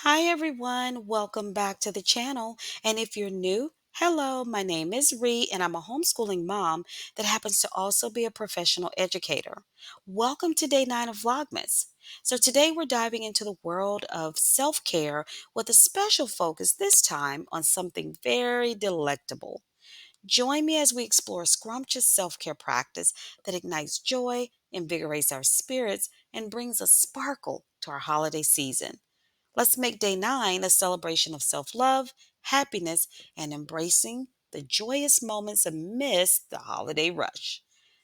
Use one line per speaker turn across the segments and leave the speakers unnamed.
Hi everyone, welcome back to the channel. And if you're new, hello, my name is Ree and I'm a homeschooling mom that happens to also be a professional educator. Welcome to day 9 of Vlogmas. So today we're diving into the world of self-care with a special focus this time on something very delectable. Join me as we explore a scrumptious self-care practice that ignites joy, invigorates our spirits, and brings a sparkle to our holiday season. Let's make day 9 a celebration of self love, happiness, and embracing the joyous moments amidst the holiday rush.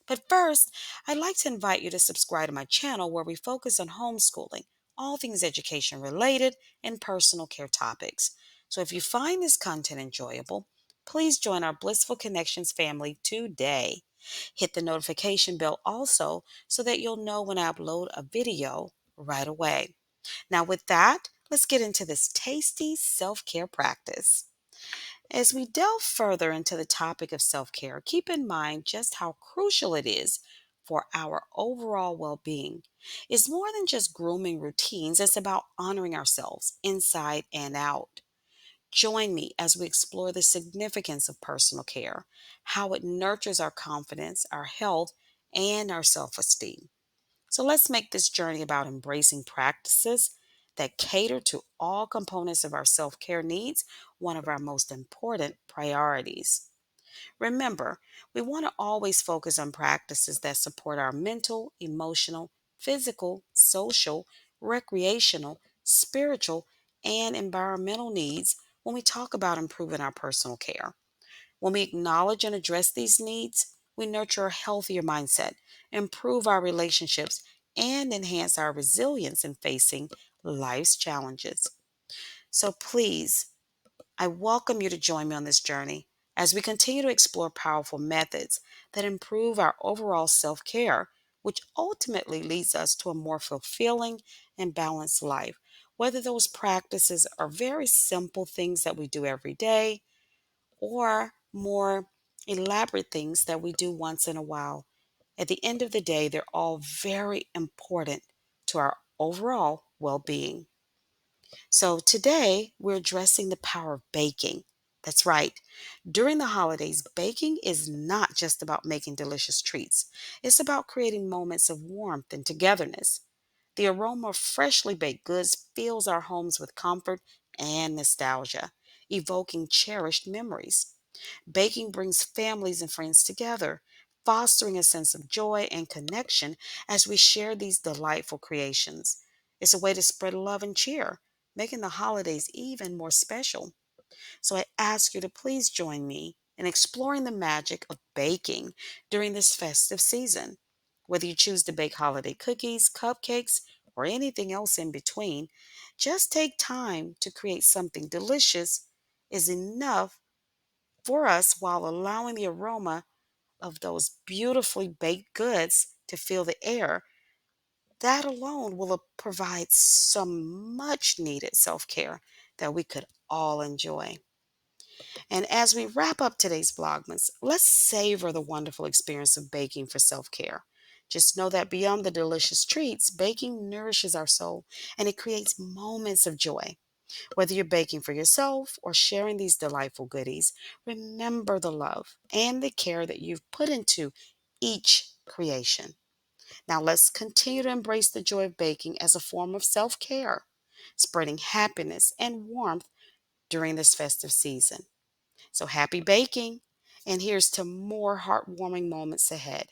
But first, I'd like to invite you to subscribe to my channel where we focus on homeschooling, all things education related, and personal care topics. So if you find this content enjoyable, please join our Blissful Connections family today. Hit the notification bell also so that you'll know when I upload a video right away. Now, with that, let's get into this tasty self care practice. As we delve further into the topic of self care, keep in mind just how crucial it is for our overall well being. It's more than just grooming routines, it's about honoring ourselves inside and out. Join me as we explore the significance of personal care, how it nurtures our confidence, our health, and our self esteem. So let's make this journey about embracing practices that cater to all components of our self care needs one of our most important priorities. Remember, we want to always focus on practices that support our mental, emotional, physical, social, recreational, spiritual, and environmental needs when we talk about improving our personal care. When we acknowledge and address these needs, we nurture a healthier mindset, improve our relationships, and enhance our resilience in facing life's challenges. So please, I welcome you to join me on this journey as we continue to explore powerful methods that improve our overall self care, which ultimately leads us to a more fulfilling and balanced life. Whether those practices are very simple things that we do every day, or more elaborate things that we do once in a while. At the end of the day, they're all very important to our overall well being. So today, we're addressing the power of baking. That's right. During the holidays, baking is not just about making delicious treats, it's about creating moments of warmth and togetherness. The aroma of freshly baked goods fills our homes with comfort and nostalgia, evoking cherished memories. Baking brings families and friends together, fostering a sense of joy and connection as we share these delightful creations. It's a way to spread love and cheer, making the holidays even more special. So I ask you to please join me in exploring the magic of baking during this festive season. Whether you choose to bake holiday cookies, cupcakes, or anything else in between, just take time to create something delicious is enough for us while allowing the aroma of those beautifully baked goods to fill the air. That alone will provide some much needed self care that we could all enjoy. And as we wrap up today's Vlogmas, let's savor the wonderful experience of baking for self care. Just know that beyond the delicious treats, baking nourishes our soul and it creates moments of joy. Whether you're baking for yourself or sharing these delightful goodies, remember the love and the care that you've put into each creation. Now let's continue to embrace the joy of baking as a form of self care, spreading happiness and warmth during this festive season. So happy baking, and here's to more heartwarming moments ahead.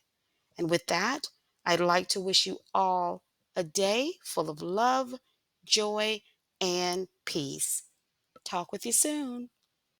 And with that, I'd like to wish you all a day full of love, joy, and peace. Talk with you soon.